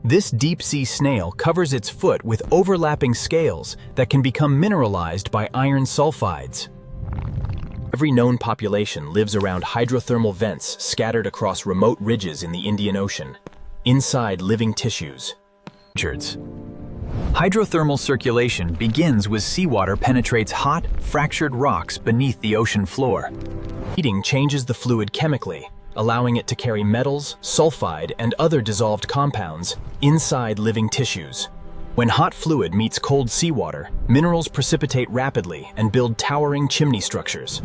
This deep-sea snail covers its foot with overlapping scales that can become mineralized by iron sulfides. Every known population lives around hydrothermal vents scattered across remote ridges in the Indian Ocean, inside living tissues. Hydrothermal circulation begins when seawater penetrates hot, fractured rocks beneath the ocean floor. Heating changes the fluid chemically, allowing it to carry metals, sulfide, and other dissolved compounds inside living tissues. When hot fluid meets cold seawater, minerals precipitate rapidly and build towering chimney structures.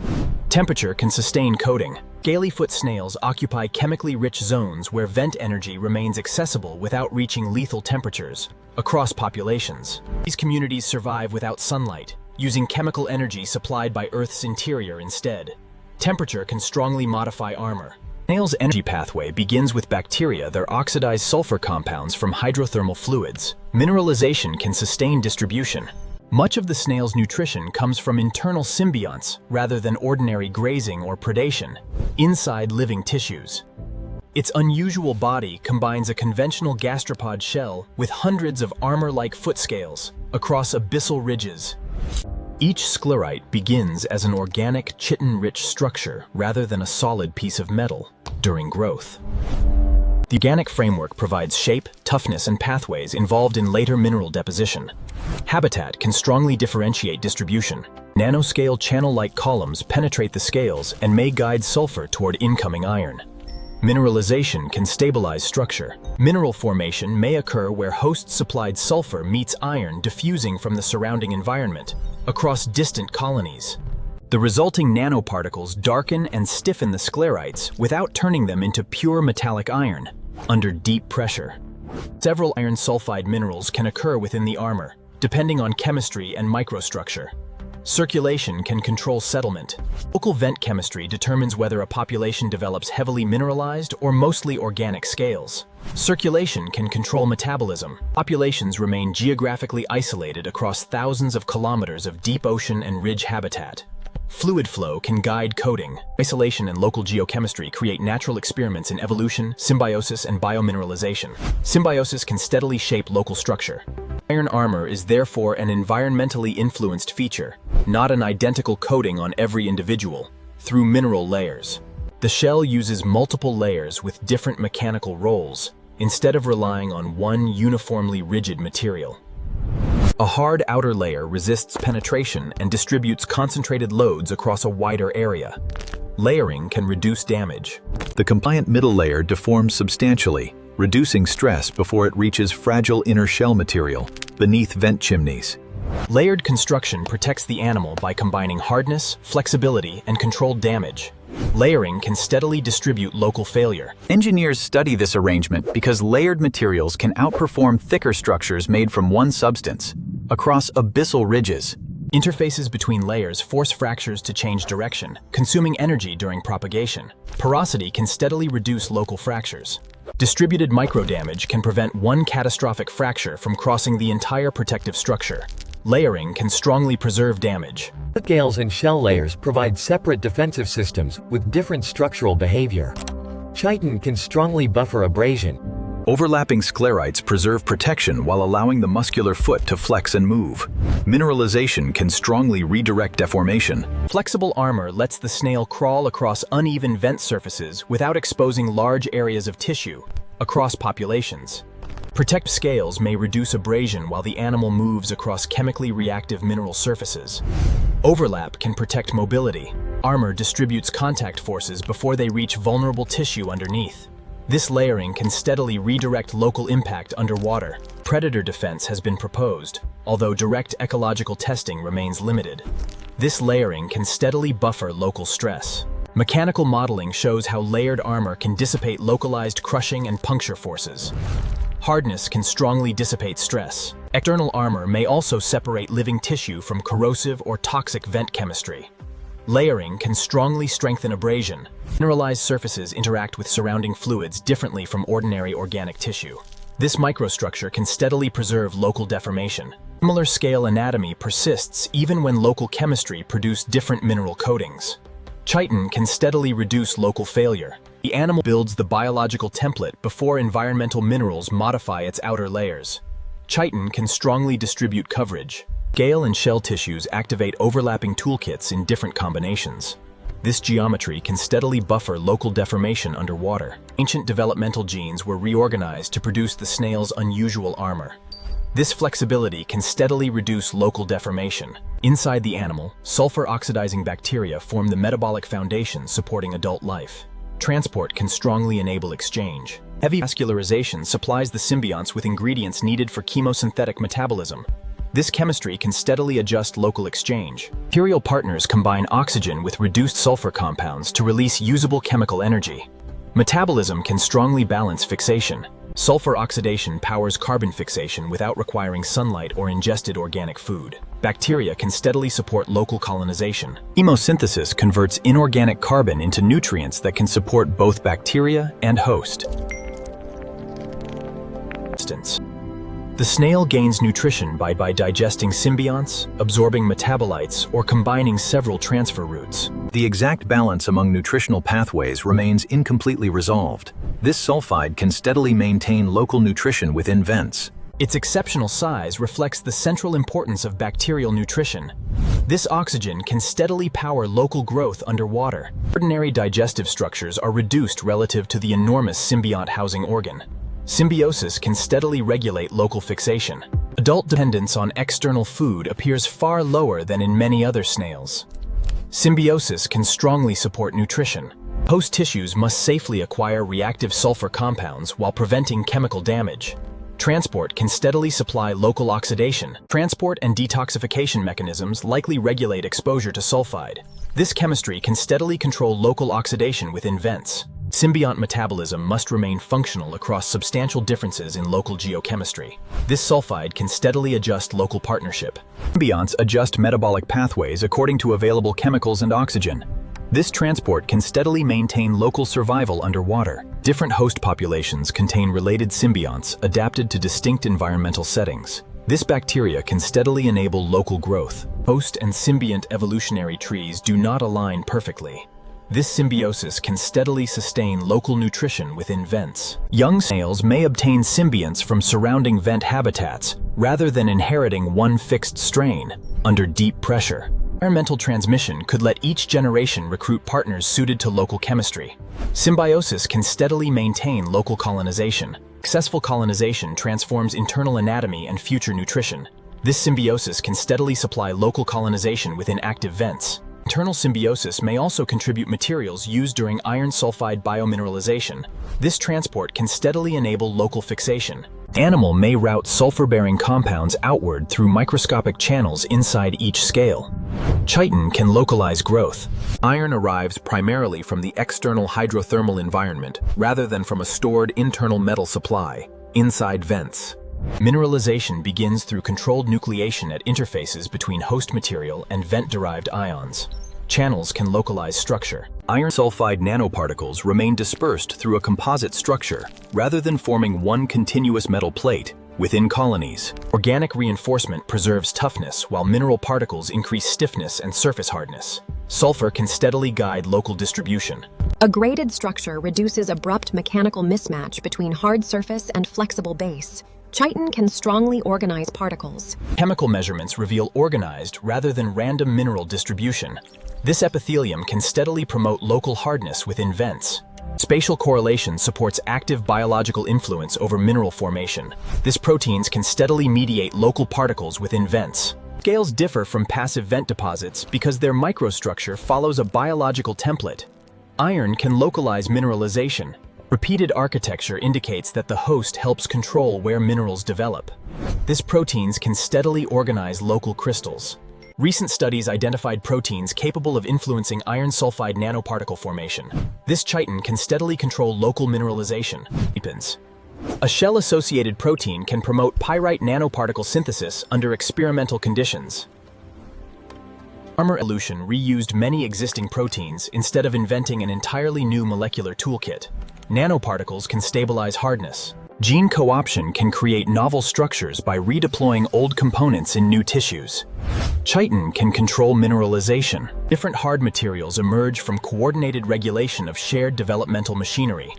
Temperature can sustain coating. Scaly-foot snails occupy chemically rich zones where vent energy remains accessible without reaching lethal temperatures across populations. These communities survive without sunlight, using chemical energy supplied by Earth's interior instead. Temperature can strongly modify armor. Snail's energy pathway begins with bacteria that oxidize sulfur compounds from hydrothermal fluids. Mineralization can sustain distribution. Much of the snail's nutrition comes from internal symbionts rather than ordinary grazing or predation, inside living tissues. Its unusual body combines a conventional gastropod shell with hundreds of armor-like foot scales across abyssal ridges. Each sclerite begins as an organic, chitin-rich structure rather than a solid piece of metal during growth. The organic framework provides shape, toughness, and pathways involved in later mineral deposition. Habitat can strongly differentiate distribution. Nanoscale channel-like columns penetrate the scales and may guide sulfur toward incoming iron. Mineralization can stabilize structure. Mineral formation may occur where host-supplied sulfur meets iron diffusing from the surrounding environment across distant colonies. The resulting nanoparticles darken and stiffen the sclerites without turning them into pure metallic iron under deep pressure. Several iron sulfide minerals can occur within the armor, depending on chemistry and microstructure. Circulation can control settlement. Local vent chemistry determines whether a population develops heavily mineralized or mostly organic scales. Circulation can control metabolism. Populations remain geographically isolated across thousands of kilometers of deep ocean and ridge habitat. Fluid flow can guide coating. Isolation and local geochemistry create natural experiments in evolution, symbiosis, and biomineralization. Symbiosis can steadily shape local structure. Iron armor is therefore an environmentally influenced feature, not an identical coating on every individual, through mineral layers. The shell uses multiple layers with different mechanical roles, instead of relying on one uniformly rigid material. A hard outer layer resists penetration and distributes concentrated loads across a wider area. Layering can reduce damage. The compliant middle layer deforms substantially, reducing stress before it reaches fragile inner shell material beneath vent chimneys. Layered construction protects the animal by combining hardness, flexibility, and controlled damage. Layering can steadily distribute local failure. Engineers study this arrangement because layered materials can outperform thicker structures made from one substance across abyssal ridges. Interfaces between layers force fractures to change direction, consuming energy during propagation. Porosity can steadily reduce local fractures. Distributed microdamage can prevent one catastrophic fracture from crossing the entire protective structure. Layering can strongly preserve damage. Scales and shell layers provide separate defensive systems with different structural behavior. Chitin can strongly buffer abrasion. Overlapping sclerites preserve protection while allowing the muscular foot to flex and move. Mineralization can strongly redirect deformation. Flexible armor lets the snail crawl across uneven vent surfaces without exposing large areas of tissue across populations. Protect scales may reduce abrasion while the animal moves across chemically reactive mineral surfaces. Overlap can protect mobility. Armor distributes contact forces before they reach vulnerable tissue underneath. This layering can steadily redirect local impact underwater. Predator defense has been proposed, although direct ecological testing remains limited. This layering can steadily buffer local stress. Mechanical modeling shows how layered armor can dissipate localized crushing and puncture forces. Hardness can strongly dissipate stress. External armor may also separate living tissue from corrosive or toxic vent chemistry. Layering can strongly strengthen abrasion. Mineralized surfaces interact with surrounding fluids differently from ordinary organic tissue. This microstructure can steadily preserve local deformation. Similar scale anatomy persists even when local chemistry produces different mineral coatings. Chitin can steadily reduce local failure. The animal builds the biological template before environmental minerals modify its outer layers. Chitin can strongly distribute coverage. Scale and shell tissues activate overlapping toolkits in different combinations. This geometry can steadily buffer local deformation underwater. Ancient developmental genes were reorganized to produce the snail's unusual armor. This flexibility can steadily reduce local deformation. Inside the animal, sulfur-oxidizing bacteria form the metabolic foundation supporting adult life. Transport can strongly enable exchange. Heavy vascularization supplies the symbionts with ingredients needed for chemosynthetic metabolism. This chemistry can steadily adjust local exchange. Material partners combine oxygen with reduced sulfur compounds to release usable chemical energy. Metabolism can strongly balance fixation. Sulfur oxidation powers carbon fixation without requiring sunlight or ingested organic food. Bacteria can steadily support local colonization. Chemosynthesis converts inorganic carbon into nutrients that can support both bacteria and host. The snail gains nutrition by digesting symbionts, absorbing metabolites, or combining several transfer routes. The exact balance among nutritional pathways remains incompletely resolved. This sulfide can steadily maintain local nutrition within vents. Its exceptional size reflects the central importance of bacterial nutrition. This oxygen can steadily power local growth underwater. Ordinary digestive structures are reduced relative to the enormous symbiont housing organ. Symbiosis can steadily regulate local fixation. Adult dependence on external food appears far lower than in many other snails. Symbiosis can strongly support nutrition. Host tissues must safely acquire reactive sulfur compounds while preventing chemical damage. Transport can steadily supply local oxidation. Transport and detoxification mechanisms likely regulate exposure to sulfide. This chemistry can steadily control local oxidation within vents. Symbiont metabolism must remain functional across substantial differences in local geochemistry. This sulfide can steadily adjust local partnership. Symbionts adjust metabolic pathways according to available chemicals and oxygen. This transport can steadily maintain local survival underwater. Different host populations contain related symbionts adapted to distinct environmental settings. This bacteria can steadily enable local growth. Host and symbiont evolutionary trees do not align perfectly. This symbiosis can steadily sustain local nutrition within vents. Young snails may obtain symbionts from surrounding vent habitats rather than inheriting one fixed strain under deep pressure. Environmental transmission could let each generation recruit partners suited to local chemistry. Symbiosis can steadily maintain local colonization. Successful colonization transforms internal anatomy and future nutrition. This symbiosis can steadily supply local colonization within active vents. Internal symbiosis may also contribute materials used during iron sulfide biomineralization. This transport can steadily enable local fixation. Animal may route sulfur-bearing compounds outward through microscopic channels inside each scale. Chitin can localize growth. Iron arrives primarily from the external hydrothermal environment rather than from a stored internal metal supply inside vents. Mineralization begins through controlled nucleation at interfaces between host material and vent-derived ions. Channels can localize structure. Iron sulfide nanoparticles remain dispersed through a composite structure rather than forming one continuous metal plate within colonies. Organic reinforcement preserves toughness while mineral particles increase stiffness and surface hardness. Sulfur can steadily guide local distribution. A graded structure reduces abrupt mechanical mismatch between hard surface and flexible base. Chitin can strongly organize particles. Chemical measurements reveal organized rather than random mineral distribution. This epithelium can steadily promote local hardness within vents. Spatial correlation supports active biological influence over mineral formation. These proteins can steadily mediate local particles within vents. Scales differ from passive vent deposits because their microstructure follows a biological template. Iron can localize mineralization. Repeated architecture indicates that the host helps control where minerals develop. These proteins can steadily organize local crystals. Recent studies identified proteins capable of influencing iron sulfide nanoparticle formation. This chitin can steadily control local mineralization. A shell-associated protein can promote pyrite nanoparticle synthesis under experimental conditions. Armor evolution reused many existing proteins instead of inventing an entirely new molecular toolkit. Nanoparticles can stabilize hardness. Gene co-option can create novel structures by redeploying old components in new tissues. Chitin can control mineralization. Different hard materials emerge from coordinated regulation of shared developmental machinery.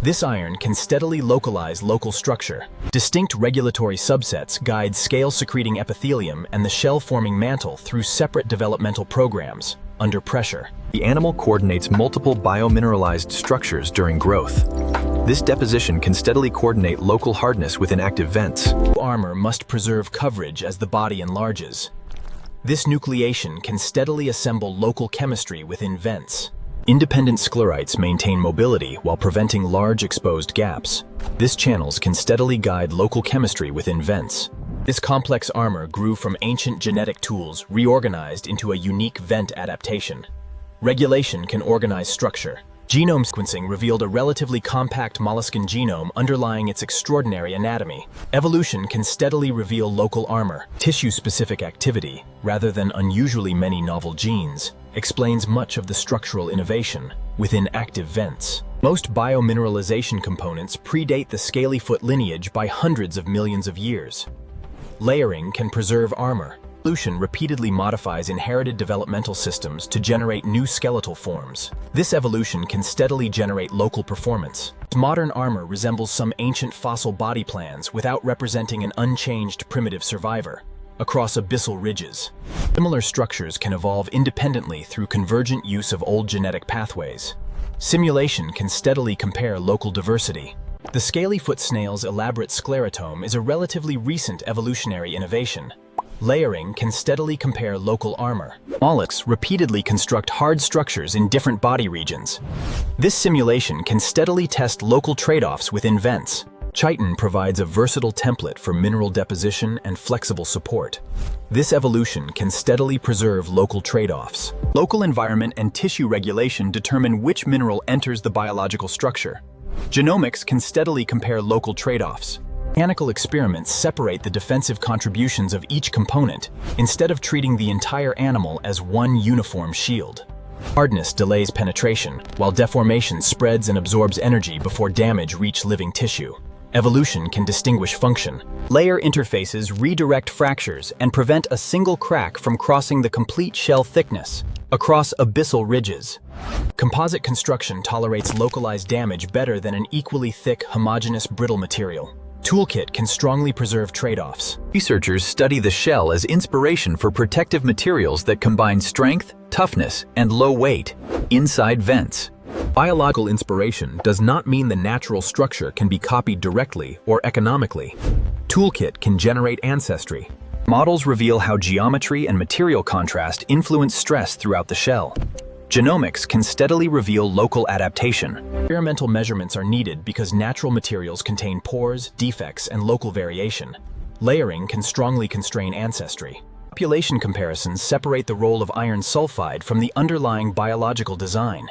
This iron can steadily localize local structure. Distinct regulatory subsets guide scale-secreting epithelium and the shell-forming mantle through separate developmental programs, under pressure. The animal coordinates multiple biomineralized structures during growth. This deposition can steadily coordinate local hardness within active vents. Armor must preserve coverage as the body enlarges. This nucleation can steadily assemble local chemistry within vents. Independent sclerites maintain mobility while preventing large exposed gaps. These channels can steadily guide local chemistry within vents. This complex armor grew from ancient genetic tools reorganized into a unique vent adaptation. Regulation can organize structure. Genome sequencing revealed a relatively compact molluscan genome underlying its extraordinary anatomy. Evolution can steadily reveal local armor. Tissue-specific activity, rather than unusually many novel genes, explains much of the structural innovation within active vents. Most biomineralization components predate the Scaly-Foot lineage by hundreds of millions of years. Layering can preserve armor. Evolution repeatedly modifies inherited developmental systems to generate new skeletal forms. This evolution can steadily generate local performance. Modern armor resembles some ancient fossil body plans without representing an unchanged primitive survivor across abyssal ridges. Similar structures can evolve independently through convergent use of old genetic pathways. Simulation can steadily compare local diversity. The Scaly-Foot snail's elaborate sclerotome is a relatively recent evolutionary innovation. Layering can steadily compare local armor. Mollusks repeatedly construct hard structures in different body regions. This simulation can steadily test local trade-offs within vents. Chitin provides a versatile template for mineral deposition and flexible support. This evolution can steadily preserve local trade-offs. Local environment and tissue regulation determine which mineral enters the biological structure. Genomics can steadily compare local trade-offs. Mechanical experiments separate the defensive contributions of each component instead of treating the entire animal as one uniform shield. Hardness delays penetration, while deformation spreads and absorbs energy before damage reaches living tissue. Evolution can distinguish function. Layer interfaces redirect fractures and prevent a single crack from crossing the complete shell thickness across abyssal ridges. Composite construction tolerates localized damage better than an equally thick, homogeneous, brittle material. Toolkit can strongly preserve trade-offs. Researchers study the shell as inspiration for protective materials that combine strength, toughness, and low weight inside vents. Biological inspiration does not mean the natural structure can be copied directly or economically. Toolkit can generate ancestry. Models reveal how geometry and material contrast influence stress throughout the shell. Genomics can steadily reveal local adaptation. Experimental measurements are needed because natural materials contain pores, defects, and local variation. Layering can strongly constrain ancestry. Population comparisons separate the role of iron sulfide from the underlying biological design.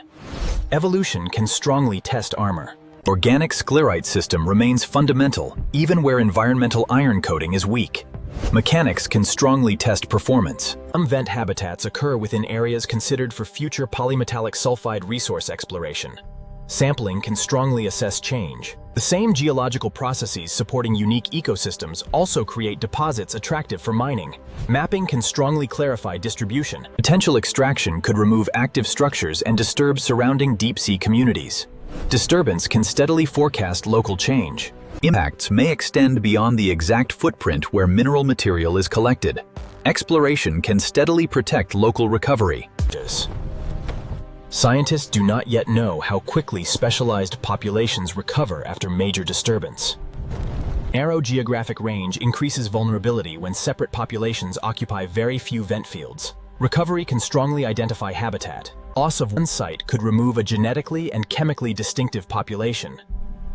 Evolution can strongly test armor. Organic sclerite system remains fundamental, even where environmental iron coating is weak. Mechanics can strongly test performance. Some vent habitats occur within areas considered for future polymetallic sulfide resource exploration. Sampling can strongly assess change. The same geological processes supporting unique ecosystems also create deposits attractive for mining. Mapping can strongly clarify distribution. Potential extraction could remove active structures and disturb surrounding deep-sea communities. Disturbance can steadily forecast local change. Impacts may extend beyond the exact footprint where mineral material is collected. Exploration can steadily protect local recovery. Scientists do not yet know how quickly specialized populations recover after major disturbance. Narrow geographic range increases vulnerability when separate populations occupy very few vent fields. Recovery can strongly identify habitat. Loss of one site could remove a genetically and chemically distinctive population.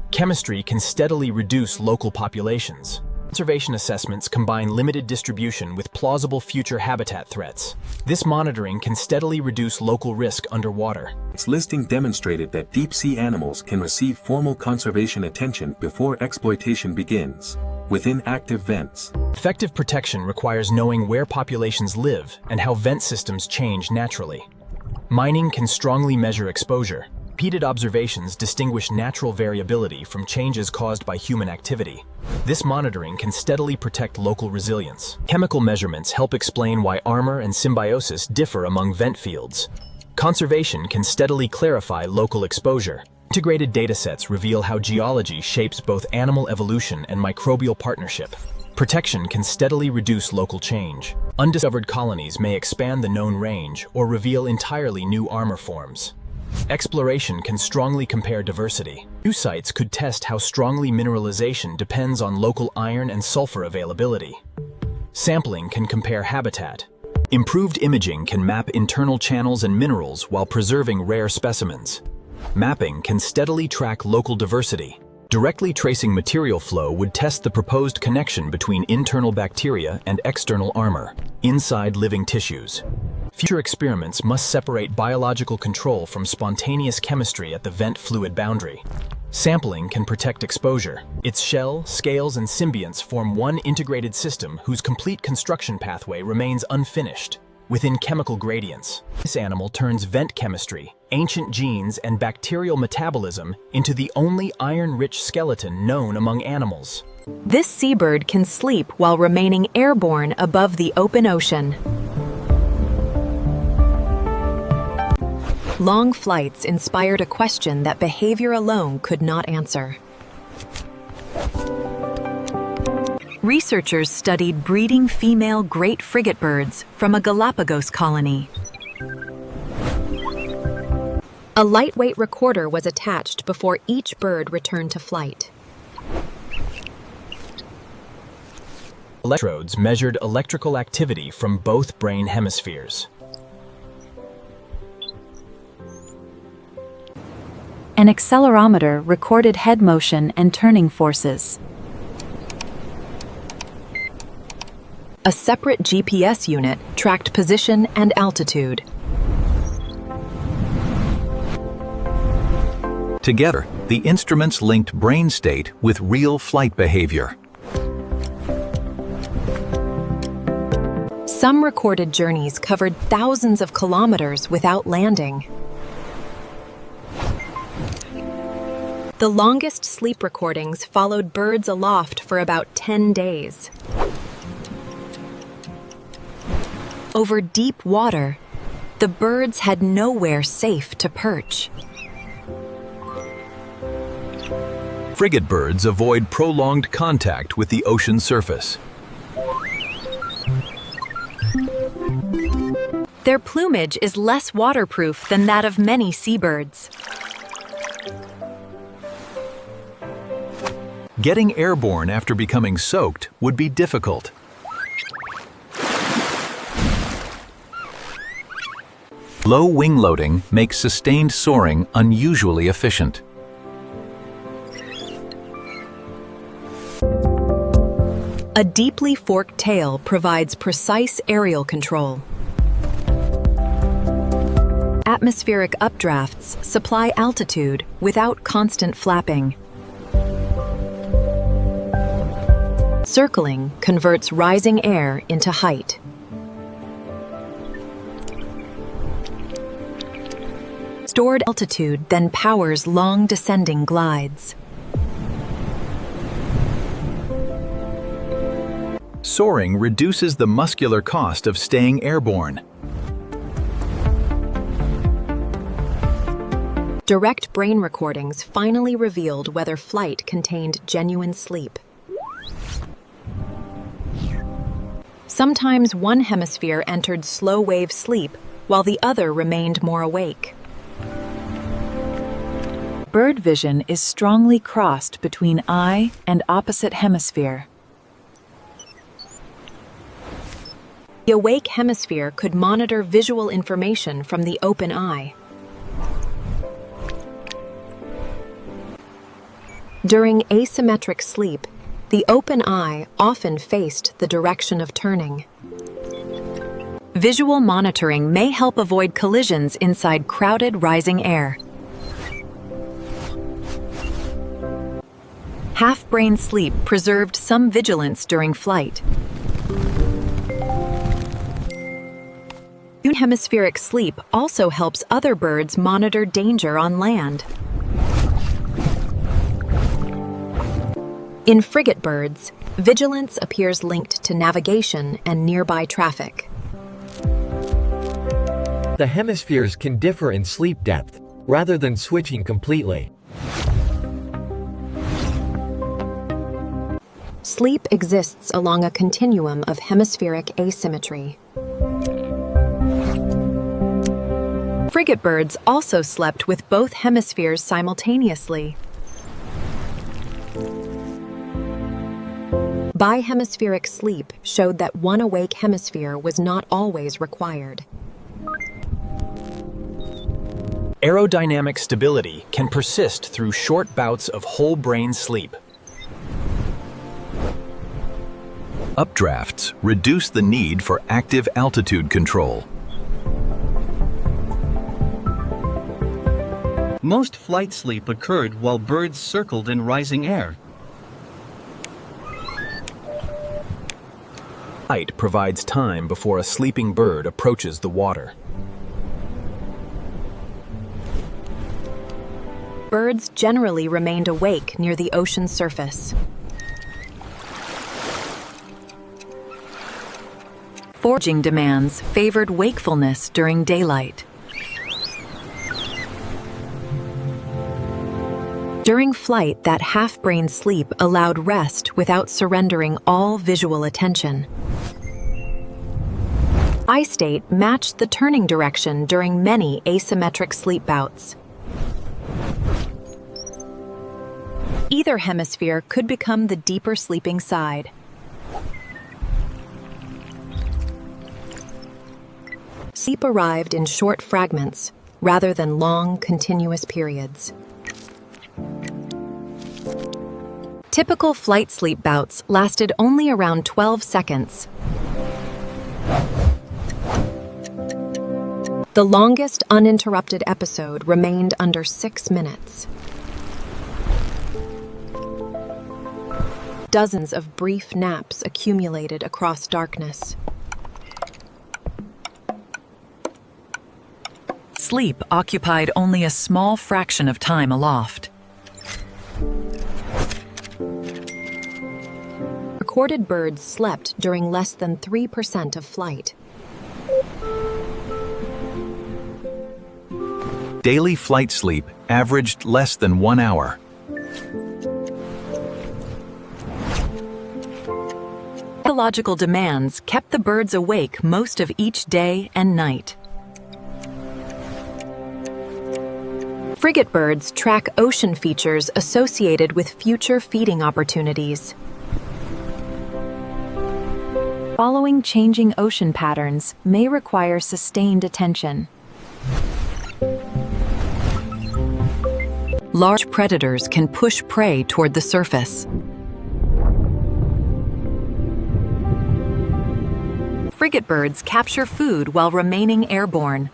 Chemistry can steadily reduce local populations. Conservation assessments combine limited distribution with plausible future habitat threats. This monitoring can steadily reduce local risk underwater. Its listing demonstrated that deep-sea animals can receive formal conservation attention before exploitation begins, within active vents. Effective protection requires knowing where populations live and how vent systems change naturally. Mining can strongly measure exposure. Repeated observations distinguish natural variability from changes caused by human activity. This monitoring can steadily protect local resilience. Chemical measurements help explain why armor and symbiosis differ among vent fields. Conservation can steadily clarify local exposure. Integrated datasets reveal how geology shapes both animal evolution and microbial partnership. Protection can steadily reduce local change. Undiscovered colonies may expand the known range or reveal entirely new armor forms. Exploration can strongly compare diversity. New sites could test how strongly mineralization depends on local iron and sulfur availability. Sampling can compare habitat. Improved imaging can map internal channels and minerals while preserving rare specimens. Mapping can steadily track local diversity. Directly tracing material flow would test the proposed connection between internal bacteria and external armor, inside living tissues. Future experiments must separate biological control from spontaneous chemistry at the vent fluid boundary. Sampling can protect exposure. Its shell, scales, and symbionts form one integrated system whose complete construction pathway remains unfinished. Within chemical gradients, this animal turns vent chemistry, ancient genes, and bacterial metabolism into the only iron-rich skeleton known among animals. This seabird can sleep while remaining airborne above the open ocean. Long flights inspired a question that behavior alone could not answer. Researchers studied breeding female great frigate birds from a Galapagos colony. A lightweight recorder was attached before each bird returned to flight. Electrodes measured electrical activity from both brain hemispheres. An accelerometer recorded head motion and turning forces. A separate GPS unit tracked position and altitude. Together, the instruments linked brain state with real flight behavior. Some recorded journeys covered thousands of kilometers without landing. The longest sleep recordings followed birds aloft for about 10 days. Over deep water, the birds had nowhere safe to perch. Frigate birds avoid prolonged contact with the ocean surface. Their plumage is less waterproof than that of many seabirds. Getting airborne after becoming soaked would be difficult. Low wing loading makes sustained soaring unusually efficient. A deeply forked tail provides precise aerial control. Atmospheric updrafts supply altitude without constant flapping. Circling converts rising air into height. Stored altitude then powers long descending glides. Soaring reduces the muscular cost of staying airborne. Direct brain recordings finally revealed whether flight contained genuine sleep. Sometimes one hemisphere entered slow-wave sleep while the other remained more awake. Bird vision is strongly crossed between eye and opposite hemisphere. The awake hemisphere could monitor visual information from the open eye. During asymmetric sleep, the open eye often faced the direction of turning. Visual monitoring may help avoid collisions inside crowded rising air. Half-brain sleep preserved some vigilance during flight. Hemispheric sleep also helps other birds monitor danger on land. In frigate birds, vigilance appears linked to navigation and nearby traffic. The hemispheres can differ in sleep depth, rather than switching completely. Sleep exists along a continuum of hemispheric asymmetry. Frigate birds also slept with both hemispheres simultaneously. Bihemispheric sleep showed that one awake hemisphere was not always required. Aerodynamic stability can persist through short bouts of whole brain sleep. Updrafts reduce the need for active altitude control. Most flight sleep occurred while birds circled in rising air. Flight provides time before a sleeping bird approaches the water. Birds generally remained awake near the ocean surface. Foraging demands favored wakefulness during daylight. During flight, that half-brain sleep allowed rest without surrendering all visual attention. Eye state matched the turning direction during many asymmetric sleep bouts. Either hemisphere could become the deeper sleeping side. Sleep arrived in short fragments rather than long, continuous periods. Typical flight sleep bouts lasted only around 12 seconds. The longest uninterrupted episode remained under 6 minutes. Dozens of brief naps accumulated across darkness. Sleep occupied only a small fraction of time aloft. Recorded birds slept during less than 3% of flight. Daily flight sleep averaged less than 1 hour. Ecological demands kept the birds awake most of each day and night. Frigate birds track ocean features associated with future feeding opportunities. Following changing ocean patterns may require sustained attention. Large predators can push prey toward the surface. Frigate birds capture food while remaining airborne.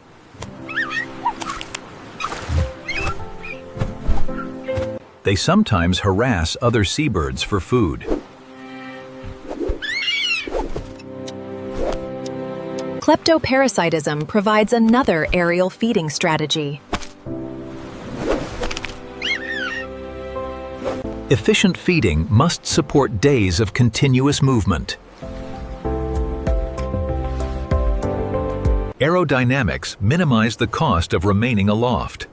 They sometimes harass other seabirds for food. Kleptoparasitism provides another aerial feeding strategy. Efficient feeding must support days of continuous movement. Aerodynamics minimize the cost of remaining aloft.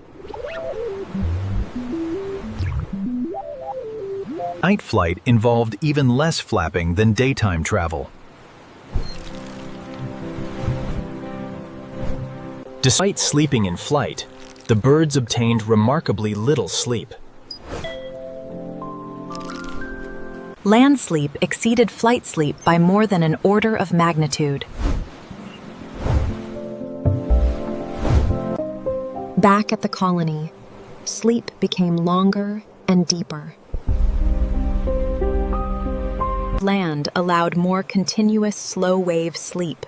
Night flight involved even less flapping than daytime travel. Despite sleeping in flight, the birds obtained remarkably little sleep. Land sleep exceeded flight sleep by more than an order of magnitude. Back at the colony, sleep became longer and deeper. Land allowed more continuous slow-wave sleep.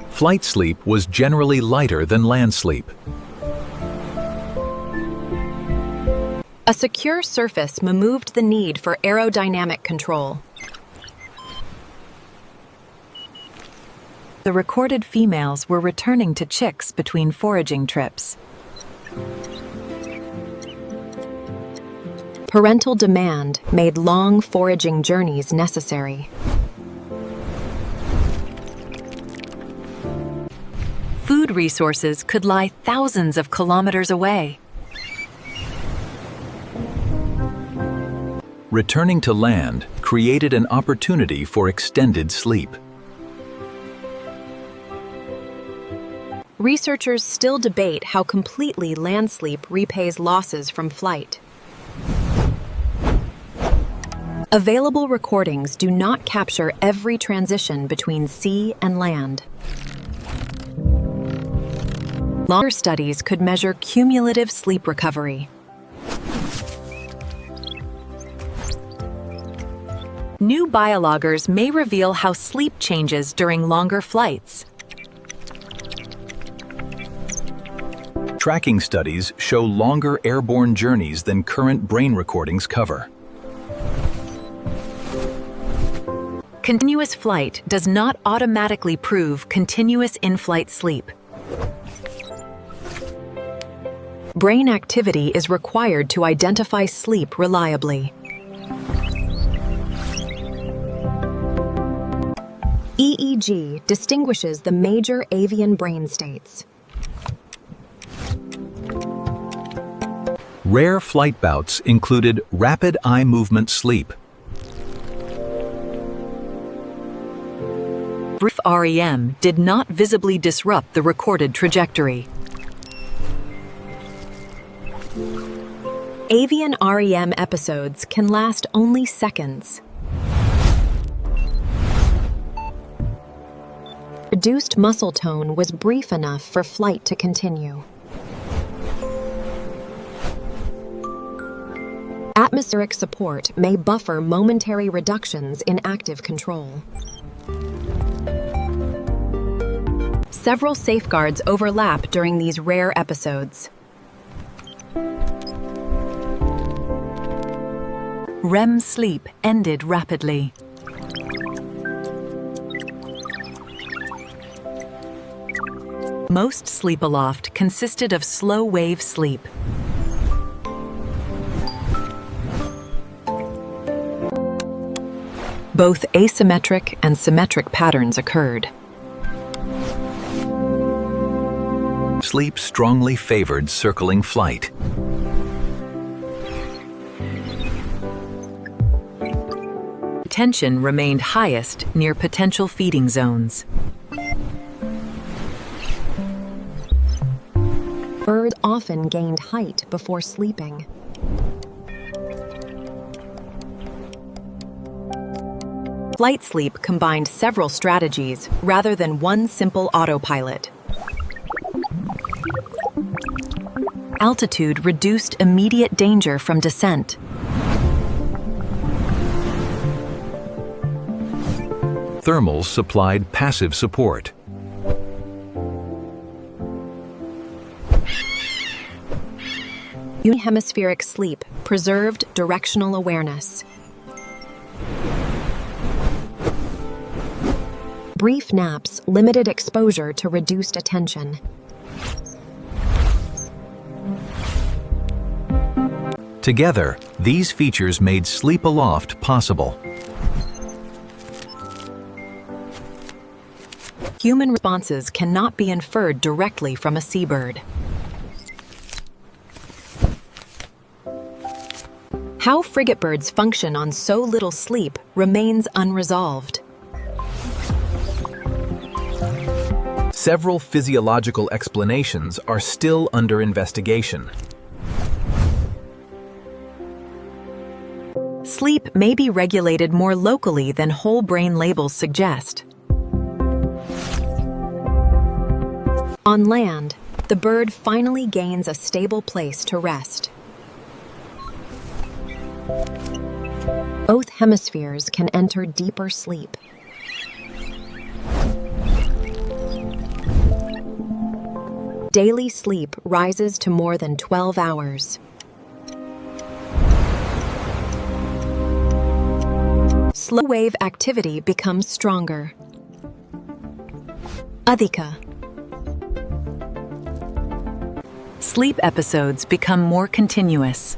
Flight sleep was generally lighter than land sleep. A secure surface removed the need for aerodynamic control. The recorded females were returning to chicks between foraging trips. Parental demand made long foraging journeys necessary. Food resources could lie thousands of kilometers away. Returning to land created an opportunity for extended sleep. Researchers still debate how completely land sleep repays losses from flight. Available recordings do not capture every transition between sea and land. Longer studies could measure cumulative sleep recovery. New biologgers may reveal how sleep changes during longer flights. Tracking studies show longer airborne journeys than current brain recordings cover. Continuous flight does not automatically prove continuous in-flight sleep. Brain activity is required to identify sleep reliably. EEG distinguishes the major avian brain states. Rare flight bouts included rapid eye movement sleep. Brief REM did not visibly disrupt the recorded trajectory. Avian REM episodes can last only seconds. Reduced muscle tone was brief enough for flight to continue. Atmospheric support may buffer momentary reductions in active control. Several safeguards overlap during these rare episodes. REM sleep ended rapidly. Most sleep aloft consisted of slow-wave sleep. Both asymmetric and symmetric patterns occurred. Sleep strongly favored circling flight. Tension remained highest near potential feeding zones. Birds often gained height before sleeping. Flight sleep combined several strategies rather than one simple autopilot. Altitude reduced immediate danger from descent. Thermals supplied passive support. Unihemispheric sleep preserved directional awareness. Brief naps limited exposure to reduced attention. Together, these features made sleep aloft possible. Human responses cannot be inferred directly from a seabird. How frigatebirds function on so little sleep remains unresolved. Several physiological explanations are still under investigation. Sleep may be regulated more locally than whole brain labels suggest. On land, the bird finally gains a stable place to rest. Both hemispheres can enter deeper sleep. Daily sleep rises to more than 12 hours. Slow wave activity becomes stronger. Adhika. Sleep episodes become more continuous.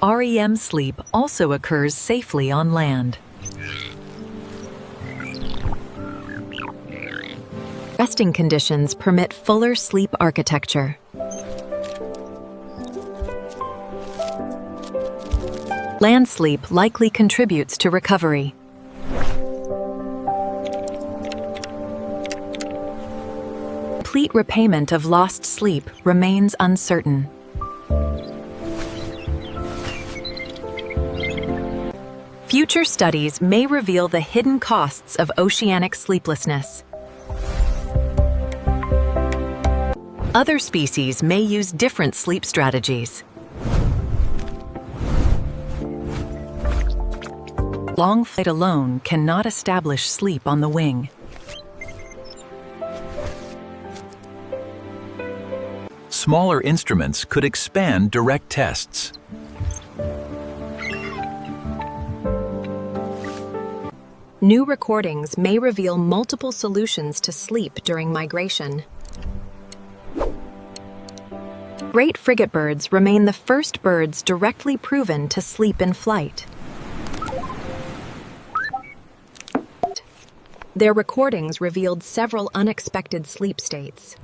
REM sleep also occurs safely on land. Resting conditions permit fuller sleep architecture. Land sleep likely contributes to recovery. Complete repayment of lost sleep remains uncertain. Future studies may reveal the hidden costs of oceanic sleeplessness. Other species may use different sleep strategies. Long flight alone cannot establish sleep on the wing. Smaller instruments could expand direct tests. New recordings may reveal multiple solutions to sleep during migration. Great frigate birds remain the first birds directly proven to sleep in flight. Their recordings revealed several unexpected sleep states.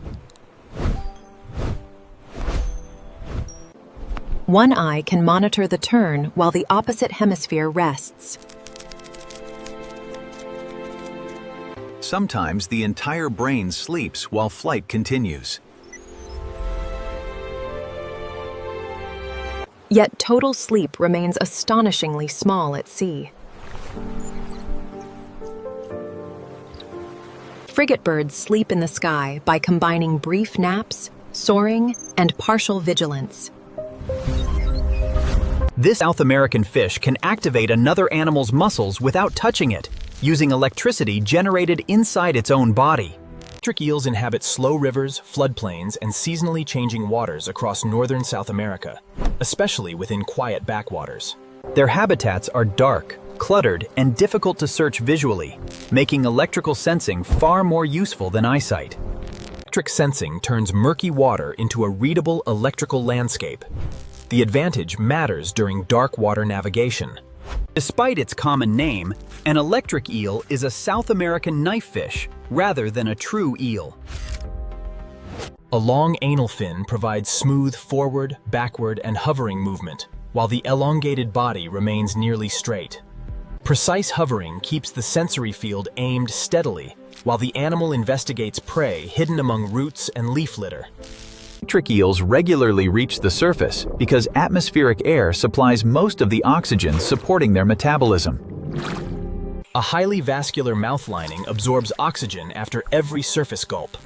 One eye can monitor the turn while the opposite hemisphere rests. Sometimes the entire brain sleeps while flight continues. Yet total sleep remains astonishingly small at sea. Frigate birds sleep in the sky by combining brief naps, soaring, and partial vigilance. This South American fish can activate another animal's muscles without touching it, using electricity generated inside its own body. Electric eels inhabit slow rivers, floodplains, and seasonally changing waters across northern South America, especially within quiet backwaters. Their habitats are dark, cluttered, and difficult to search visually, making electrical sensing far more useful than eyesight. Electric sensing turns murky water into a readable electrical landscape. The advantage matters during dark water navigation. Despite its common name, an electric eel is a South American knifefish rather than a true eel. A long anal fin provides smooth forward, backward, and hovering movement, while the elongated body remains nearly straight. Precise hovering keeps the sensory field aimed steadily, while the animal investigates prey hidden among roots and leaf litter. Electric eels regularly reach the surface because atmospheric air supplies most of the oxygen supporting their metabolism. A highly vascular mouth lining absorbs oxygen after every surface gulp.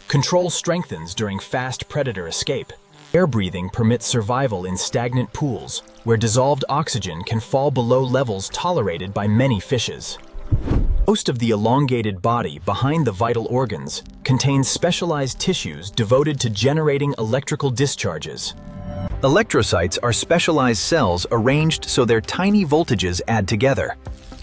Control strengthens during fast predator escape. Air breathing permits survival in stagnant pools, where dissolved oxygen can fall below levels tolerated by many fishes. Most of the elongated body behind the vital organs contains specialized tissues devoted to generating electrical discharges. Electrocytes are specialized cells arranged so their tiny voltages add together.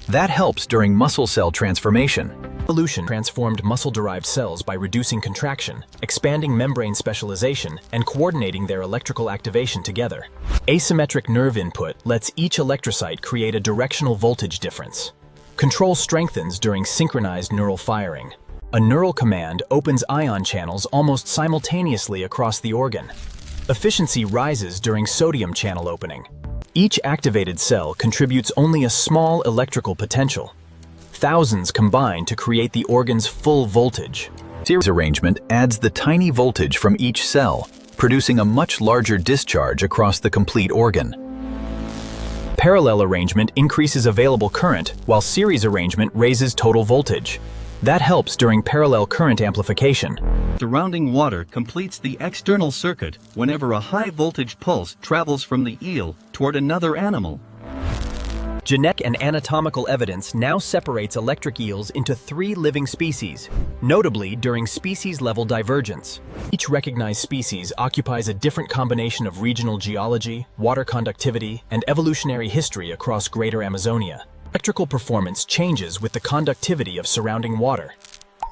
That helps during muscle cell transformation. Evolution transformed muscle-derived cells by reducing contraction, expanding membrane specialization, and coordinating their electrical activation together. Asymmetric nerve input lets each electrocyte create a directional voltage difference. Control strengthens during synchronized neural firing. A neural command opens ion channels almost simultaneously across the organ. Efficiency rises during sodium channel opening. Each activated cell contributes only a small electrical potential. Thousands combine to create the organ's full voltage. Series arrangement adds the tiny voltage from each cell, producing a much larger discharge across the complete organ. Parallel arrangement increases available current, while series arrangement raises total voltage. That helps during parallel current amplification. Surrounding water completes the external circuit whenever a high-voltage pulse travels from the eel toward another animal. Genetic and anatomical evidence now separates electric eels into 3 living species, notably during species-level divergence. Each recognized species occupies a different combination of regional geology, water conductivity, and evolutionary history across Greater Amazonia. Electrical performance changes with the conductivity of surrounding water.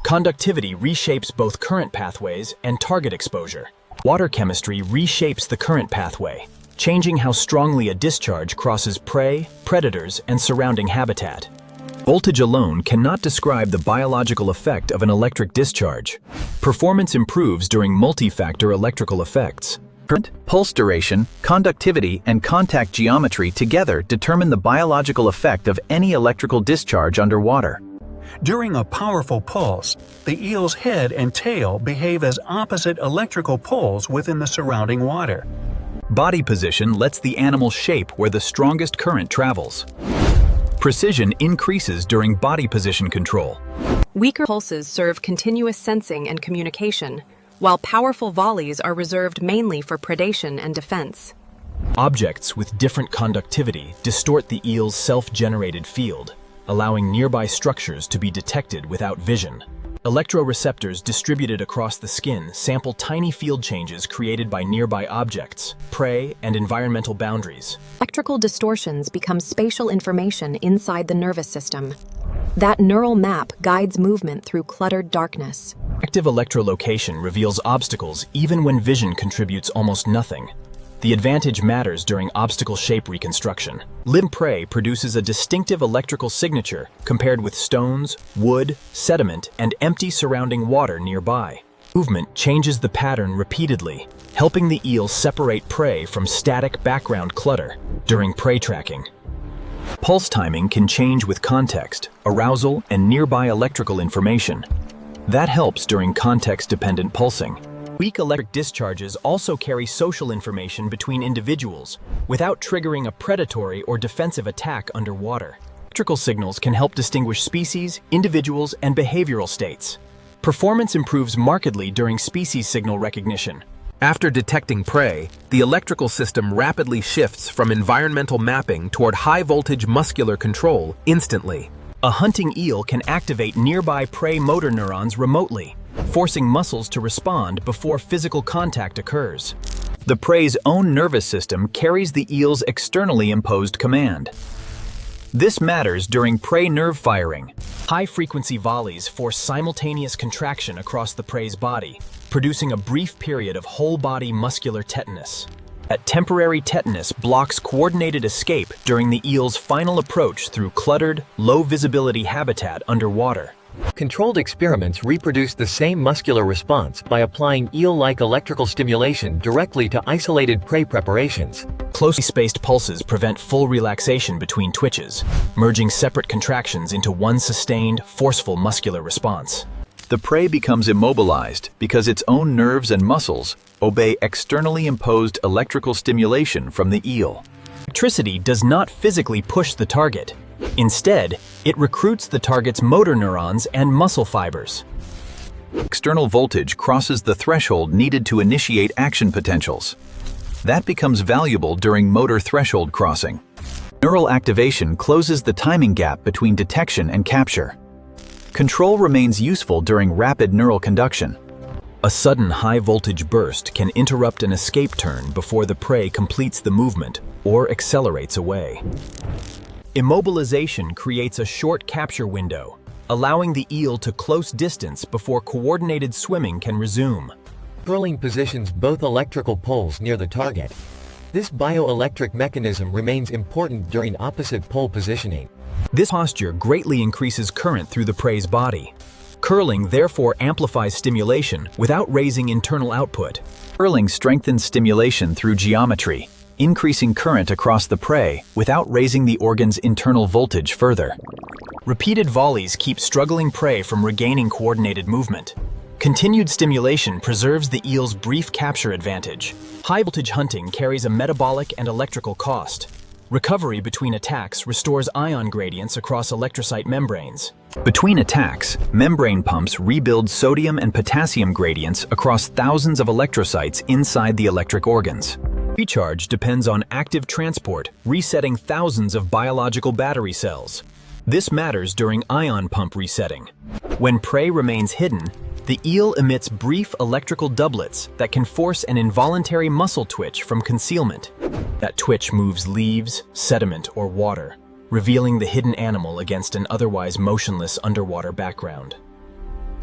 Conductivity reshapes both current pathways and target exposure. Water chemistry reshapes the current pathway, changing how strongly a discharge crosses prey, predators, and surrounding habitat. Voltage alone cannot describe the biological effect of an electric discharge. Performance improves during multi-factor electrical effects. Current, pulse duration, conductivity, and contact geometry together determine the biological effect of any electrical discharge underwater. During a powerful pulse, the eel's head and tail behave as opposite electrical poles within the surrounding water. Body position lets the animal shape where the strongest current travels. Precision increases during body position control. Weaker pulses serve continuous sensing and communication, while powerful volleys are reserved mainly for predation and defense. Objects with different conductivity distort the eel's self-generated field, allowing nearby structures to be detected without vision. Electroreceptors distributed across the skin sample tiny field changes created by nearby objects, prey, and environmental boundaries. Electrical distortions become spatial information inside the nervous system. That neural map guides movement through cluttered darkness. Active electrolocation reveals obstacles even when vision contributes almost nothing. The advantage matters during obstacle shape reconstruction. Limb prey produces a distinctive electrical signature compared with stones, wood, sediment, and empty surrounding water nearby. Movement changes the pattern repeatedly, helping the eel separate prey from static background clutter during prey tracking. Pulse timing can change with context, arousal, and nearby electrical information. That helps during context-dependent pulsing. Weak electric discharges also carry social information between individuals without triggering a predatory or defensive attack underwater. Electrical signals can help distinguish species, individuals, and behavioral states. Performance improves markedly during species signal recognition. After detecting prey, the electrical system rapidly shifts from environmental mapping toward high-voltage muscular control instantly. A hunting eel can activate nearby prey motor neurons remotely, forcing muscles to respond before physical contact occurs. The prey's own nervous system carries the eel's externally imposed command. This matters during prey nerve firing. High-frequency volleys force simultaneous contraction across the prey's body, producing a brief period of whole-body muscular tetanus. That temporary tetanus blocks coordinated escape during the eel's final approach through cluttered, low-visibility habitat underwater. Controlled experiments reproduce the same muscular response by applying eel-like electrical stimulation directly to isolated prey preparations. Closely spaced pulses prevent full relaxation between twitches, merging separate contractions into one sustained, forceful muscular response. The prey becomes immobilized because its own nerves and muscles obey externally imposed electrical stimulation from the eel. Electricity does not physically push the target. Instead, it recruits the target's motor neurons and muscle fibers. External voltage crosses the threshold needed to initiate action potentials. That becomes valuable during motor threshold crossing. Neural activation closes the timing gap between detection and capture. Control remains useful during rapid neural conduction. A sudden high-voltage burst can interrupt an escape turn before the prey completes the movement or accelerates away. Immobilization creates a short capture window, allowing the eel to close distance before coordinated swimming can resume. Curling positions both electrical poles near the target. This bioelectric mechanism remains important during opposite pole positioning. This posture greatly increases current through the prey's body. Curling therefore amplifies stimulation without raising internal output. Curling strengthens stimulation through geometry, increasing current across the prey without raising the organ's internal voltage further. Repeated volleys keep struggling prey from regaining coordinated movement. Continued stimulation preserves the eel's brief capture advantage. High-voltage hunting carries a metabolic and electrical cost. Recovery between attacks restores ion gradients across electrocyte membranes. Between attacks, membrane pumps rebuild sodium and potassium gradients across thousands of electrocytes inside the electric organs. Recharge depends on active transport, resetting thousands of biological battery cells. This matters during ion pump resetting. When prey remains hidden, the eel emits brief electrical doublets that can force an involuntary muscle twitch from concealment. That twitch moves leaves, sediment, or water, revealing the hidden animal against an otherwise motionless underwater background.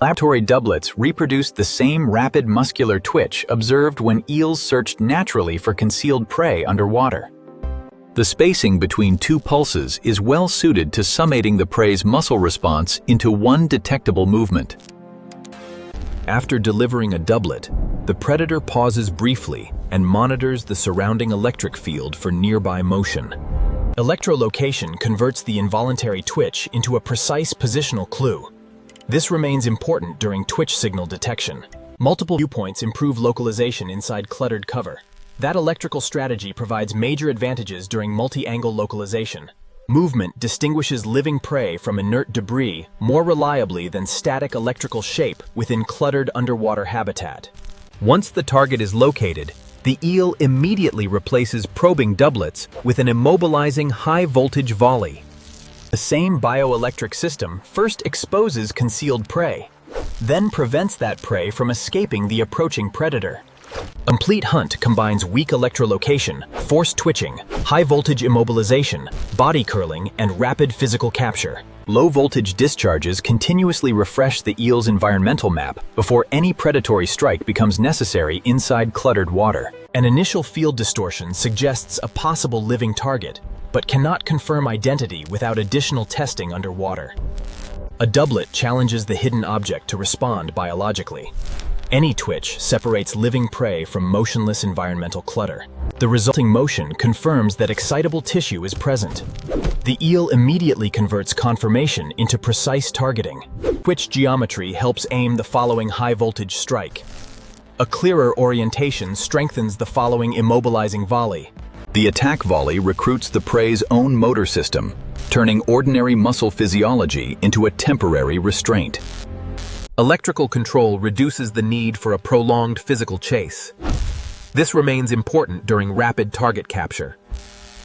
Laboratory doublets reproduced the same rapid muscular twitch observed when eels searched naturally for concealed prey underwater. The spacing between two pulses is well suited to summating the prey's muscle response into one detectable movement. After delivering a doublet, the predator pauses briefly and monitors the surrounding electric field for nearby motion. Electrolocation converts the involuntary twitch into a precise positional clue. This remains important during twitch signal detection. Multiple viewpoints improve localization inside cluttered cover. That electrical strategy provides major advantages during multi-angle localization. Movement distinguishes living prey from inert debris more reliably than static electrical shape within cluttered underwater habitat. Once the target is located, the eel immediately replaces probing doublets with an immobilizing high-voltage volley. The same bioelectric system first exposes concealed prey, then prevents that prey from escaping the approaching predator. A complete hunt combines weak electrolocation, forced twitching, high-voltage immobilization, body curling, and rapid physical capture. Low-voltage discharges continuously refresh the eel's environmental map before any predatory strike becomes necessary inside cluttered water. An initial field distortion suggests a possible living target, but cannot confirm identity without additional testing underwater. A doublet challenges the hidden object to respond biologically. Any twitch separates living prey from motionless environmental clutter. The resulting motion confirms that excitable tissue is present. The eel immediately converts confirmation into precise targeting. Twitch geometry helps aim the following high-voltage strike. A clearer orientation strengthens the following immobilizing volley. The attack volley recruits the prey's own motor system, turning ordinary muscle physiology into a temporary restraint. Electrical control reduces the need for a prolonged physical chase. This remains important during rapid target capture.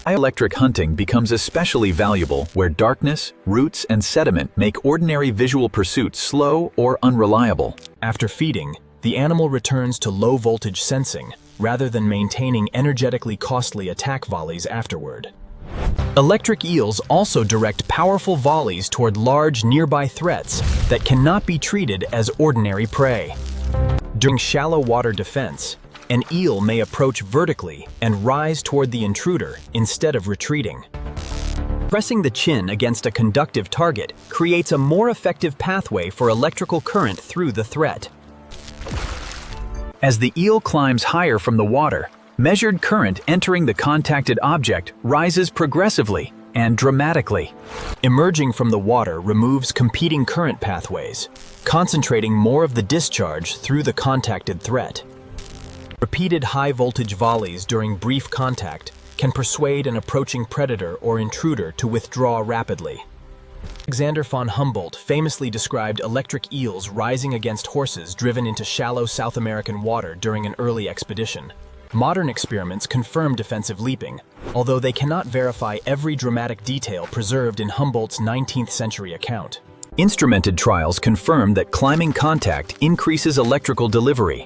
Bioelectric hunting becomes especially valuable where darkness, roots, and sediment make ordinary visual pursuits slow or unreliable. After feeding, the animal returns to low-voltage sensing rather than maintaining energetically costly attack volleys afterward. Electric eels also direct powerful volleys toward large nearby threats that cannot be treated as ordinary prey. During shallow water defense, an eel may approach vertically and rise toward the intruder instead of retreating. Pressing the chin against a conductive target creates a more effective pathway for electrical current through the threat. As the eel climbs higher from the water, measured current entering the contacted object rises progressively and dramatically. Emerging from the water removes competing current pathways, concentrating more of the discharge through the contacted threat. Repeated high-voltage volleys during brief contact can persuade an approaching predator or intruder to withdraw rapidly. Alexander von Humboldt famously described electric eels rising against horses driven into shallow South American water during an early expedition. Modern experiments confirm defensive leaping, although they cannot verify every dramatic detail preserved in Humboldt's 19th century account. Instrumented trials confirm that climbing contact increases electrical delivery.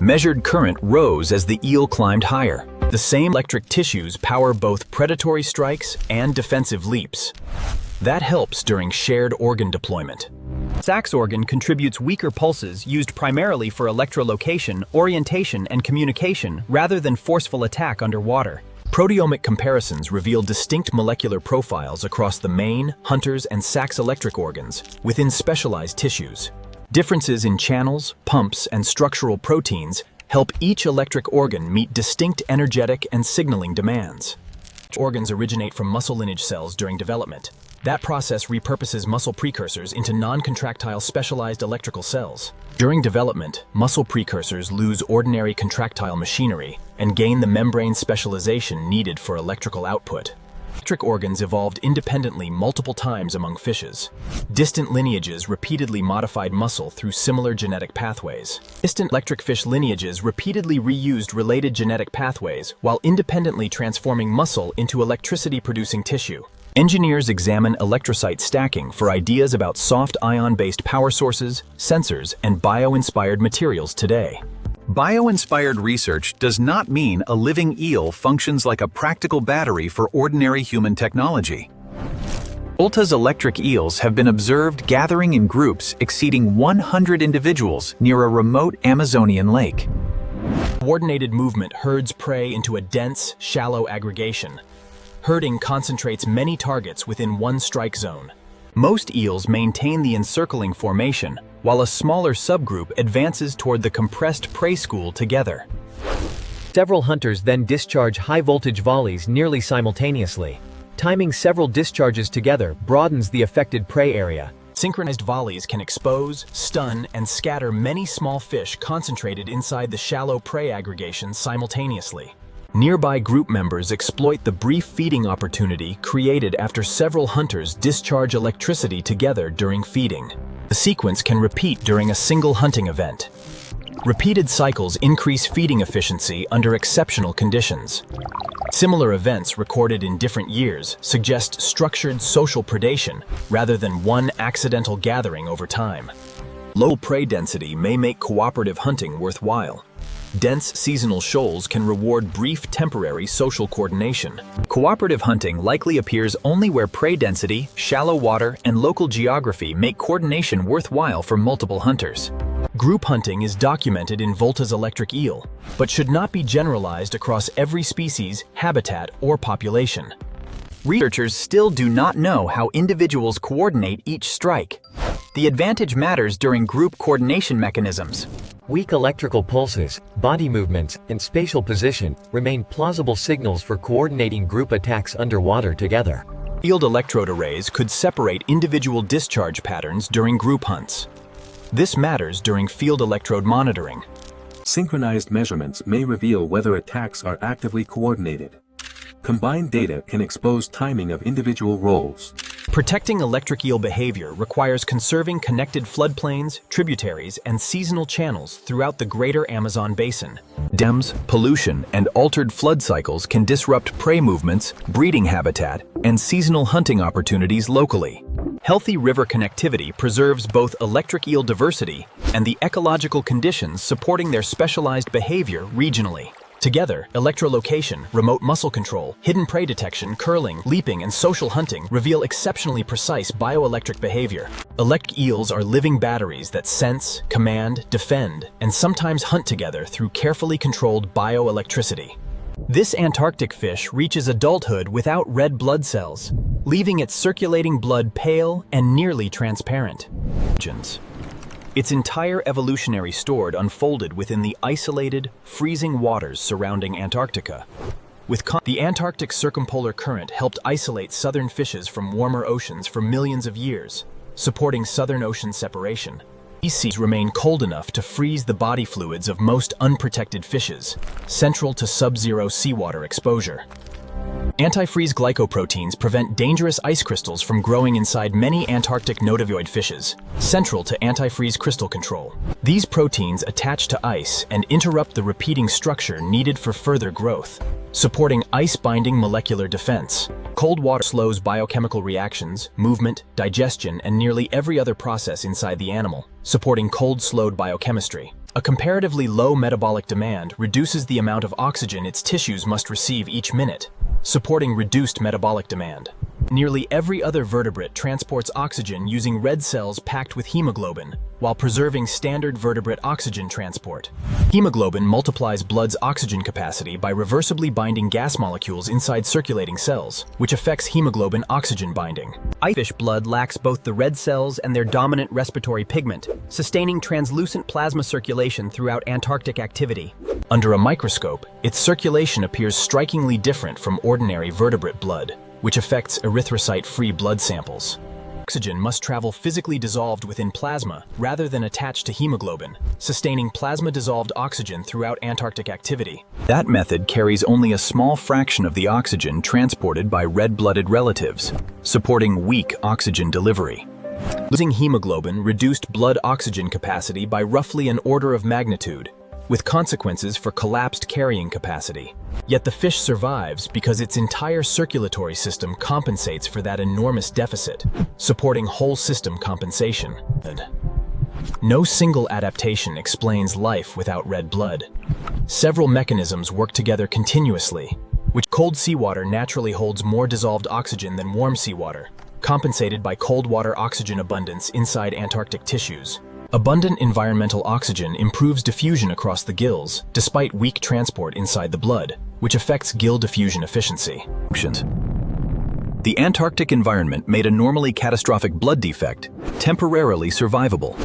Measured current rose as the eel climbed higher. The same electric tissues power both predatory strikes and defensive leaps. That helps during shared organ deployment. Sax organ contributes weaker pulses used primarily for electrolocation, orientation, and communication rather than forceful attack underwater. Proteomic comparisons reveal distinct molecular profiles across the main, hunters, and sax electric organs within specialized tissues. Differences in channels, pumps, and structural proteins help each electric organ meet distinct energetic and signaling demands. Organs originate from muscle lineage cells during development. That process repurposes muscle precursors into non-contractile specialized electrical cells. During development, muscle precursors lose ordinary contractile machinery and gain the membrane specialization needed for electrical output. Electric organs evolved independently multiple times among fishes. Distant lineages repeatedly modified muscle through similar genetic pathways. Distant electric fish lineages repeatedly reused related genetic pathways while independently transforming muscle into electricity-producing tissue. Engineers examine electrocyte stacking for ideas about soft ion-based power sources, sensors, and bio-inspired materials today. Bio-inspired research does not mean a living eel functions like a practical battery for ordinary human technology. Volta's electric eels have been observed gathering in groups exceeding 100 individuals near a remote Amazonian lake. Coordinated movement herds prey into a dense, shallow aggregation. Herding concentrates many targets within one strike zone. Most eels maintain the encircling formation, while a smaller subgroup advances toward the compressed prey school together. Several hunters then discharge high-voltage volleys nearly simultaneously. Timing several discharges together broadens the affected prey area. Synchronized volleys can expose, stun, and scatter many small fish concentrated inside the shallow prey aggregation simultaneously. Nearby group members exploit the brief feeding opportunity created after several hunters discharge electricity together during feeding. The sequence can repeat during a single hunting event. Repeated cycles increase feeding efficiency under exceptional conditions. Similar events recorded in different years suggest structured social predation rather than one accidental gathering over time. Low prey density may make cooperative hunting worthwhile. Dense seasonal shoals can reward brief temporary social coordination. Cooperative hunting likely appears only where prey density, shallow water, and local geography make coordination worthwhile for multiple hunters. Group hunting is documented in Volta's electric eel, but should not be generalized across every species, habitat, or population. Researchers still do not know how individuals coordinate each strike. The advantage matters during group coordination mechanisms. Weak electrical pulses, body movements, and spatial position remain plausible signals for coordinating group attacks underwater together. Field electrode arrays could separate individual discharge patterns during group hunts. This matters during field electrode monitoring. Synchronized measurements may reveal whether attacks are actively coordinated. Combined data can expose timing of individual roles. Protecting electric eel behavior requires conserving connected floodplains, tributaries, and seasonal channels throughout the greater Amazon basin. Dams, pollution, and altered flood cycles can disrupt prey movements, breeding habitat, and seasonal hunting opportunities locally. Healthy river connectivity preserves both electric eel diversity and the ecological conditions supporting their specialized behavior regionally. Together, electrolocation, remote muscle control, hidden prey detection, curling, leaping, and social hunting reveal exceptionally precise bioelectric behavior. Electric eels are living batteries that sense, command, defend, and sometimes hunt together through carefully controlled bioelectricity. This Antarctic fish reaches adulthood without red blood cells, leaving its circulating blood pale and nearly transparent. Its entire evolutionary story unfolded within the isolated, freezing waters surrounding Antarctica. The Antarctic circumpolar current helped isolate southern fishes from warmer oceans for millions of years, supporting southern ocean separation. These seas remain cold enough to freeze the body fluids of most unprotected fishes, central to sub-zero seawater exposure. Antifreeze glycoproteins prevent dangerous ice crystals from growing inside many Antarctic nodovoid fishes, central to antifreeze crystal control. These proteins attach to ice and interrupt the repeating structure needed for further growth, supporting ice-binding molecular defense. Cold water slows biochemical reactions, movement, digestion, and nearly every other process inside the animal, supporting cold-slowed biochemistry. A comparatively low metabolic demand reduces the amount of oxygen its tissues must receive each minute, supporting reduced metabolic demand. Nearly every other vertebrate transports oxygen using red cells packed with hemoglobin, while preserving standard vertebrate oxygen transport. Hemoglobin multiplies blood's oxygen capacity by reversibly binding gas molecules inside circulating cells, which affects hemoglobin oxygen binding. Fish blood lacks both the red cells and their dominant respiratory pigment, sustaining translucent plasma circulation throughout Antarctic activity. Under a microscope, its circulation appears strikingly different from ordinary vertebrate blood, which affects erythrocyte-free blood samples. Oxygen must travel physically dissolved within plasma rather than attached to hemoglobin, sustaining plasma-dissolved oxygen throughout Antarctic activity. That method carries only a small fraction of the oxygen transported by red-blooded relatives, supporting weak oxygen delivery. Losing hemoglobin reduced blood oxygen capacity by roughly an order of magnitude, with consequences for collapsed carrying capacity. Yet the fish survives because its entire circulatory system compensates for that enormous deficit, supporting whole system compensation. No single adaptation explains life without red blood. Several mechanisms work together continuously, which cold seawater naturally holds more dissolved oxygen than warm seawater, compensated by cold water oxygen abundance inside Antarctic tissues. Abundant environmental oxygen improves diffusion across the gills, despite weak transport inside the blood, which affects gill diffusion efficiency. The Antarctic environment made a normally catastrophic blood defect temporarily survivable.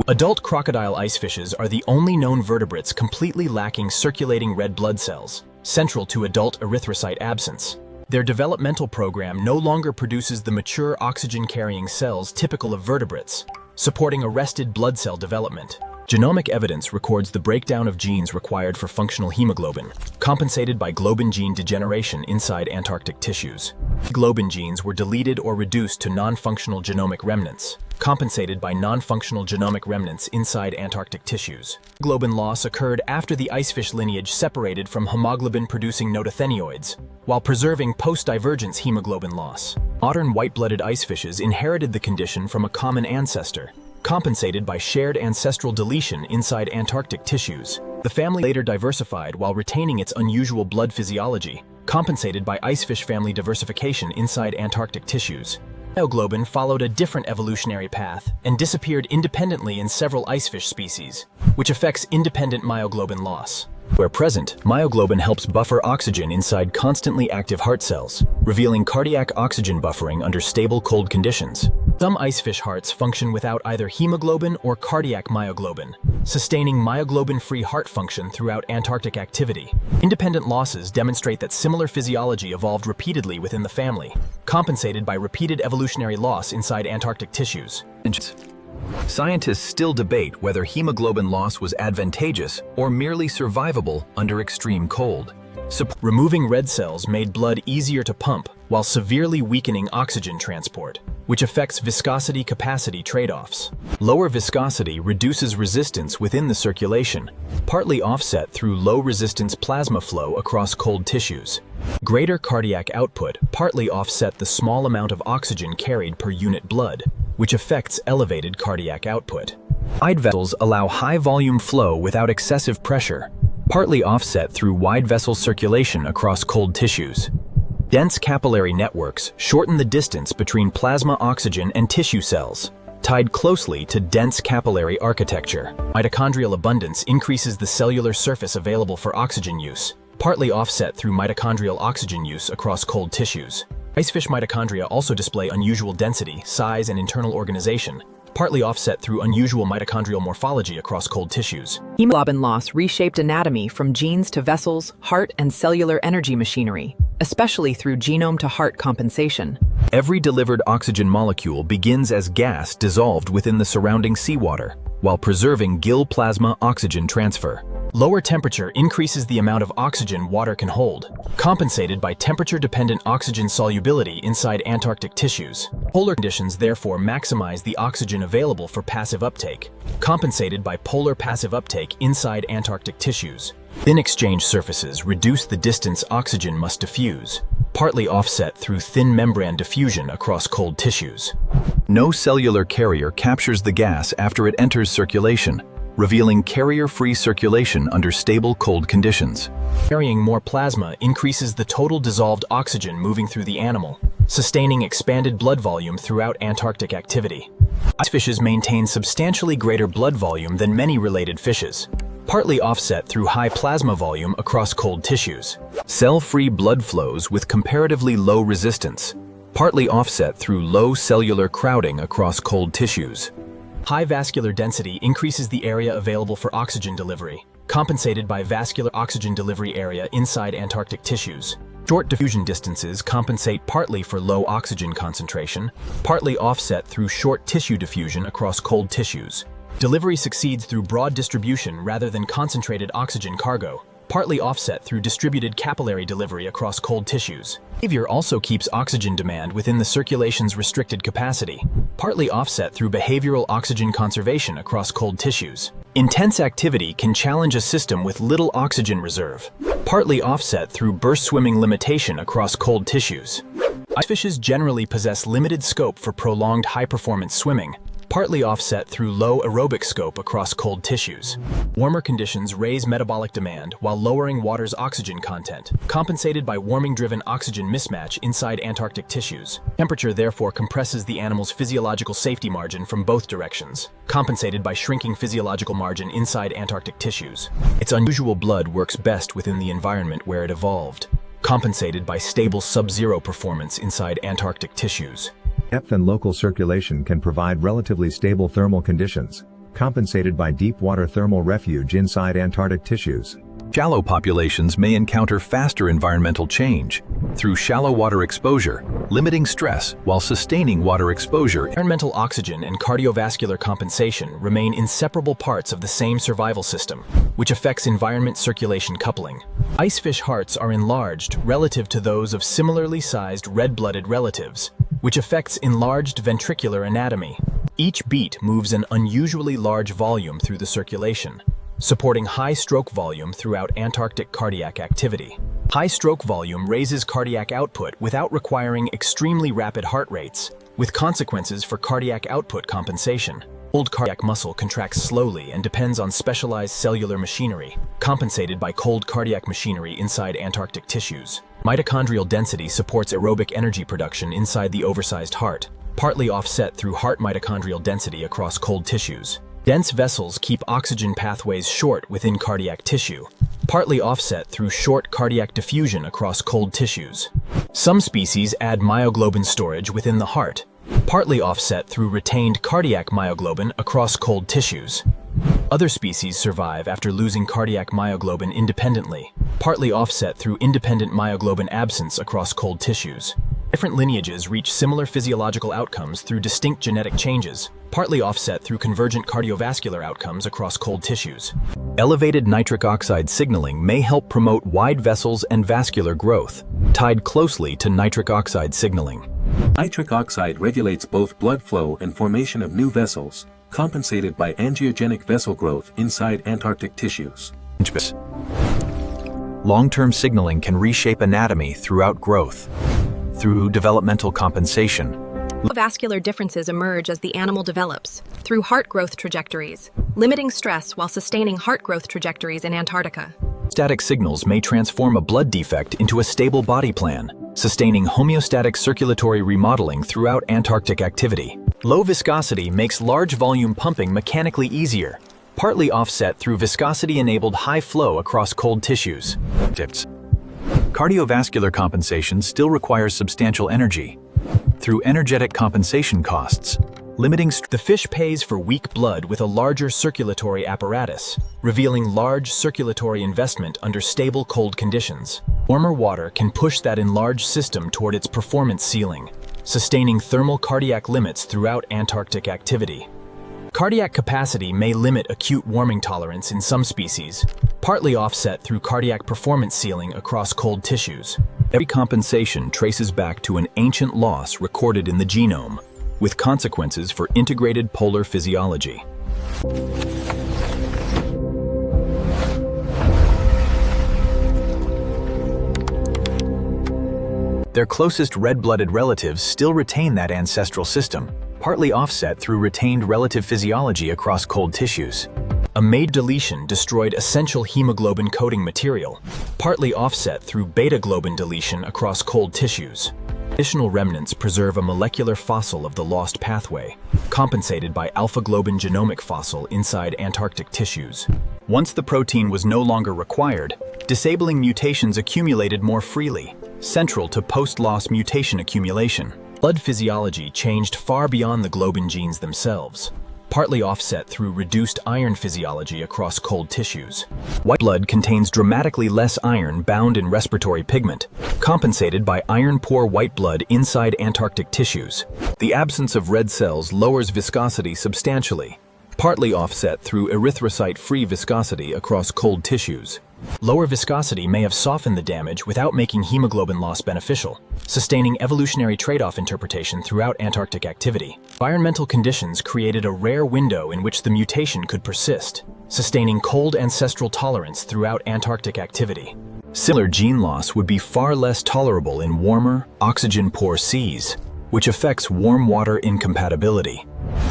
Adult crocodile icefishes are the only known vertebrates completely lacking circulating red blood cells, central to adult erythrocyte absence. Their developmental program no longer produces the mature oxygen-carrying cells typical of vertebrates, supporting arrested blood cell development. Genomic evidence records the breakdown of genes required for functional hemoglobin, compensated by globin gene degeneration inside Antarctic tissues. Globin genes were deleted or reduced to non-functional genomic remnants, compensated by non-functional genomic remnants inside Antarctic tissues. Globin loss occurred after the icefish lineage separated from hemoglobin-producing notothenoids, while preserving post-divergence hemoglobin loss. Modern white-blooded icefishes inherited the condition from a common ancestor, compensated by shared ancestral deletion inside Antarctic tissues. The family later diversified while retaining its unusual blood physiology, compensated by icefish family diversification inside Antarctic tissues. Myoglobin followed a different evolutionary path and disappeared independently in several icefish species, which affects independent myoglobin loss. Where present, myoglobin helps buffer oxygen inside constantly active heart cells, revealing cardiac oxygen buffering under stable cold conditions. Some icefish hearts function without either hemoglobin or cardiac myoglobin, sustaining myoglobin-free heart function throughout Antarctic activity. Independent losses demonstrate that similar physiology evolved repeatedly within the family, compensated by repeated evolutionary loss inside Antarctic tissues. Scientists still debate whether hemoglobin loss was advantageous or merely survivable under extreme cold. Removing red cells made blood easier to pump while severely weakening oxygen transport, which affects viscosity-capacity trade-offs. Lower viscosity reduces resistance within the circulation, partly offset through low-resistance plasma flow across cold tissues. Greater cardiac output partly offset the small amount of oxygen carried per unit blood, which affects elevated cardiac output. Wide vessels allow high-volume flow without excessive pressure, partly offset through wide vessel circulation across cold tissues. Dense capillary networks shorten the distance between plasma oxygen and tissue cells, tied closely to dense capillary architecture. Mitochondrial abundance increases the cellular surface available for oxygen use, partly offset through mitochondrial oxygen use across cold tissues. Icefish mitochondria also display unusual density, size, and internal organization, partly offset through unusual mitochondrial morphology across cold tissues. Hemoglobin loss reshaped anatomy from genes to vessels, heart, and cellular energy machinery, especially through genome-to-heart compensation. Every delivered oxygen molecule begins as gas dissolved within the surrounding seawater, while preserving gill plasma oxygen transfer. Lower temperature increases the amount of oxygen water can hold, compensated by temperature-dependent oxygen solubility inside Antarctic tissues. Polar conditions therefore maximize the oxygen available for passive uptake, compensated by polar passive uptake inside Antarctic tissues. Thin exchange surfaces reduce the distance oxygen must diffuse, partly offset through thin membrane diffusion across cold tissues. No cellular carrier captures the gas after it enters circulation, revealing carrier-free circulation under stable cold conditions. Carrying more plasma increases the total dissolved oxygen moving through the animal, sustaining expanded blood volume throughout Antarctic activity. Icefishes maintain substantially greater blood volume than many related fishes, partly offset through high plasma volume across cold tissues. Cell-free blood flows with comparatively low resistance, partly offset through low cellular crowding across cold tissues. High vascular density increases the area available for oxygen delivery, compensated by vascular oxygen delivery area inside Antarctic tissues. Short diffusion distances compensate partly for low oxygen concentration, partly offset through short tissue diffusion across cold tissues. Delivery succeeds through broad distribution rather than concentrated oxygen cargo, partly offset through distributed capillary delivery across cold tissues. Behavior also keeps oxygen demand within the circulation's restricted capacity, partly offset through behavioral oxygen conservation across cold tissues. Intense activity can challenge a system with little oxygen reserve, partly offset through burst swimming limitation across cold tissues. Icefishes generally possess limited scope for prolonged high-performance swimming, partly offset through low aerobic scope across cold tissues. Warmer conditions raise metabolic demand while lowering water's oxygen content, compensated by warming-driven oxygen mismatch inside Antarctic tissues. Temperature therefore compresses the animal's physiological safety margin from both directions, compensated by shrinking physiological margin inside Antarctic tissues. Its unusual blood works best within the environment where it evolved, compensated by stable sub-zero performance inside Antarctic tissues. Depth and local circulation can provide relatively stable thermal conditions, compensated by deep water thermal refuge inside Antarctic tissues. Shallow populations may encounter faster environmental change through shallow water exposure, limiting stress while sustaining water exposure. Environmental oxygen and cardiovascular compensation remain inseparable parts of the same survival system, which affects environment circulation coupling. Icefish hearts are enlarged relative to those of similarly sized red-blooded relatives, which affects enlarged ventricular anatomy. Each beat moves an unusually large volume through the circulation, supporting high stroke volume throughout Antarctic cardiac activity. High stroke volume raises cardiac output without requiring extremely rapid heart rates, with consequences for cardiac output compensation. Cold cardiac muscle contracts slowly and depends on specialized cellular machinery, compensated by cold cardiac machinery inside Antarctic tissues. Mitochondrial density supports aerobic energy production inside the oversized heart, partly offset through heart mitochondrial density across cold tissues. Dense vessels keep oxygen pathways short within cardiac tissue, partly offset through short cardiac diffusion across cold tissues. Some species add myoglobin storage within the heart, partly offset through retained cardiac myoglobin across cold tissues. Other species survive after losing cardiac myoglobin independently, partly offset through independent myoglobin absence across cold tissues. Different lineages reach similar physiological outcomes through distinct genetic changes, partly offset through convergent cardiovascular outcomes across cold tissues. Elevated nitric oxide signaling may help promote wide vessels and vascular growth, tied closely to nitric oxide signaling. Nitric oxide regulates both blood flow and formation of new vessels, compensated by angiogenic vessel growth inside Antarctic tissues. Long-term signaling can reshape anatomy throughout growth, through developmental compensation. Vascular differences emerge as the animal develops, through heart growth trajectories, limiting stress while sustaining heart growth trajectories in Antarctica. Static signals may transform a blood defect into a stable body plan, sustaining homeostatic circulatory remodeling throughout Antarctic activity. Low viscosity makes large volume pumping mechanically easier, partly offset through viscosity-enabled high flow across cold tissues. Tips. Cardiovascular compensation still requires substantial energy through energetic compensation costs, limiting the fish pays for weak blood with a larger circulatory apparatus, revealing large circulatory investment under stable cold conditions. Warmer water can push that enlarged system toward its performance ceiling, sustaining thermal cardiac limits throughout Antarctic activity. Cardiac capacity may limit acute warming tolerance in some species, partly offset through cardiac performance ceiling across cold tissues. Every compensation traces back to an ancient loss recorded in the genome, with consequences for integrated polar physiology. Their closest red-blooded relatives still retain that ancestral system, partly offset through retained relative physiology across cold tissues. A MAID deletion destroyed essential hemoglobin coating material, partly offset through beta-globin deletion across cold tissues. Additional remnants preserve a molecular fossil of the lost pathway, compensated by alpha-globin genomic fossil inside Antarctic tissues. Once the protein was no longer required, disabling mutations accumulated more freely, central to post-loss mutation accumulation. Blood physiology changed far beyond the globin genes themselves, partly offset through reduced iron physiology across cold tissues. White blood contains dramatically less iron bound in respiratory pigment, compensated by iron-poor white blood inside Antarctic tissues. The absence of red cells lowers viscosity substantially, partly offset through erythrocyte-free viscosity across cold tissues. Lower viscosity may have softened the damage without making hemoglobin loss beneficial, sustaining evolutionary trade-off interpretation throughout Antarctic activity. Environmental conditions created a rare window in which the mutation could persist, sustaining cold ancestral tolerance throughout Antarctic activity. Similar gene loss would be far less tolerable in warmer, oxygen-poor seas, which affects warm water incompatibility.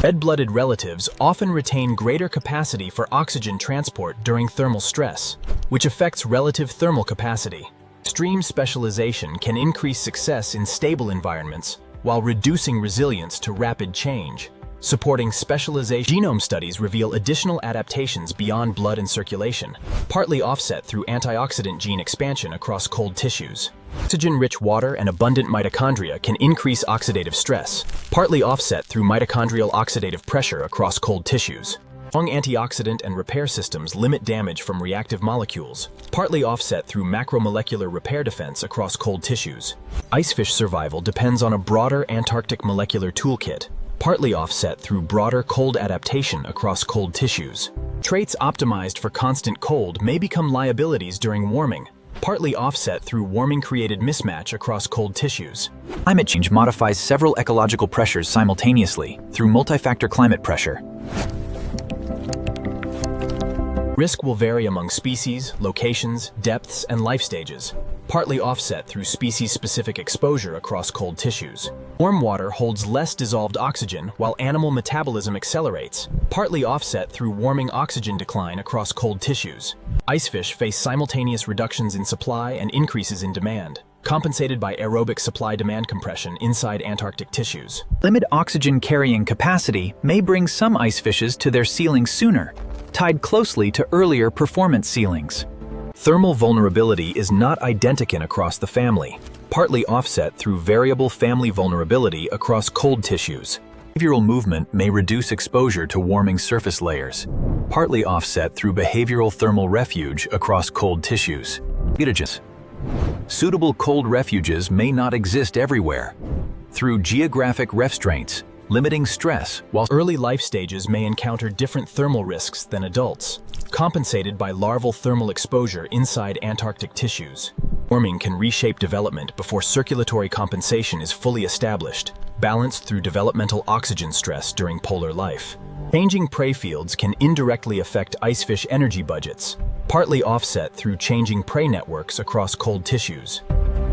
Red-blooded relatives often retain greater capacity for oxygen transport during thermal stress, which affects relative thermal capacity. Extreme specialization can increase success in stable environments while reducing resilience to rapid change. Supporting specialization. Genome studies reveal additional adaptations beyond blood and circulation, partly offset through antioxidant gene expansion across cold tissues. Oxygen-rich water and abundant mitochondria can increase oxidative stress, partly offset through mitochondrial oxidative pressure across cold tissues. Strong antioxidant and repair systems limit damage from reactive molecules, partly offset through macromolecular repair defense across cold tissues. Icefish survival depends on a broader Antarctic molecular toolkit, partly offset through broader cold adaptation across cold tissues. Traits optimized for constant cold may become liabilities during warming, partly offset through warming-created mismatch across cold tissues. Climate change modifies several ecological pressures simultaneously through multi-factor climate pressure. Risk will vary among species, locations, depths, and life stages, partly offset through species-specific exposure across cold tissues. Warm water holds less dissolved oxygen while animal metabolism accelerates, partly offset through warming oxygen decline across cold tissues. Icefish face simultaneous reductions in supply and increases in demand, compensated by aerobic supply-demand compression inside Antarctic tissues. Limited oxygen carrying capacity may bring some icefishes to their ceilings sooner, tied closely to earlier performance ceilings. Thermal vulnerability is not identical across the family, partly offset through variable family vulnerability across cold tissues. Behavioral movement may reduce exposure to warming surface layers, partly offset through behavioral thermal refuge across cold tissues. Suitable cold refuges may not exist everywhere. Through geographic restraints, limiting stress, while early life stages may encounter different thermal risks than adults, compensated by larval thermal exposure inside Antarctic tissues. Warming can reshape development before circulatory compensation is fully established, balanced through developmental oxygen stress during polar life. Changing prey fields can indirectly affect icefish energy budgets, partly offset through changing prey networks across cold tissues.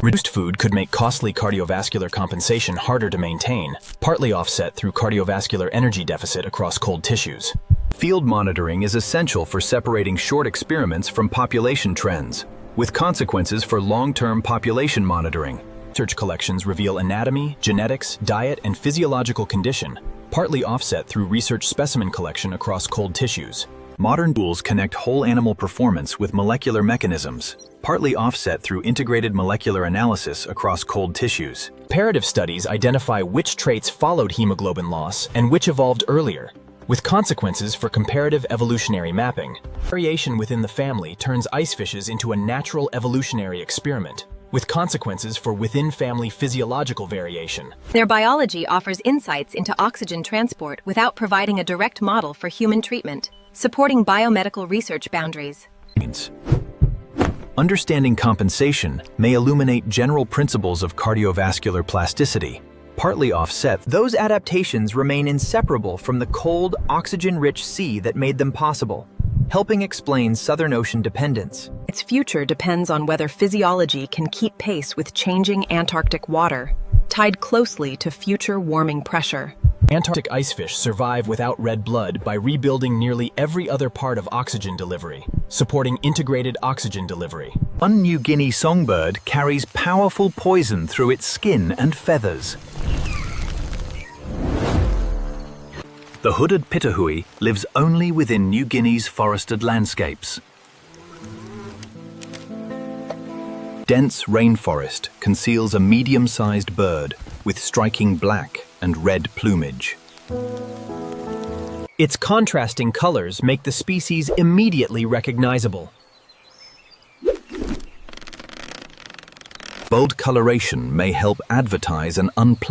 Reduced food could make costly cardiovascular compensation harder to maintain, partly offset through cardiovascular energy deficit across cold tissues. Field monitoring is essential for separating short experiments from population trends, with consequences for long-term population monitoring. Research collections reveal anatomy, genetics, diet, and physiological condition, partly offset through research specimen collection across cold tissues. Modern tools connect whole animal performance with molecular mechanisms, partly offset through integrated molecular analysis across cold tissues. Comparative studies identify which traits followed hemoglobin loss and which evolved earlier, with consequences for comparative evolutionary mapping. Variation within the family turns icefishes into a natural evolutionary experiment, with consequences for within-family physiological variation. Their biology offers insights into oxygen transport without providing a direct model for human treatment, supporting biomedical research boundaries. Understanding compensation may illuminate general principles of cardiovascular plasticity, partly offset. Those adaptations remain inseparable from the cold, oxygen-rich sea that made them possible, helping explain Southern Ocean dependence. Its future depends on whether physiology can keep pace with changing Antarctic water, tied closely to future warming pressure. Antarctic icefish survive without red blood by rebuilding nearly every other part of oxygen delivery, supporting integrated oxygen delivery. One New Guinea songbird carries powerful poison through its skin and feathers. The hooded pitahui lives only within New Guinea's forested landscapes. Dense rainforest conceals a medium-sized bird with striking black and red plumage. Its contrasting colors make the species immediately recognizable. Bold coloration may help advertise an unpleasant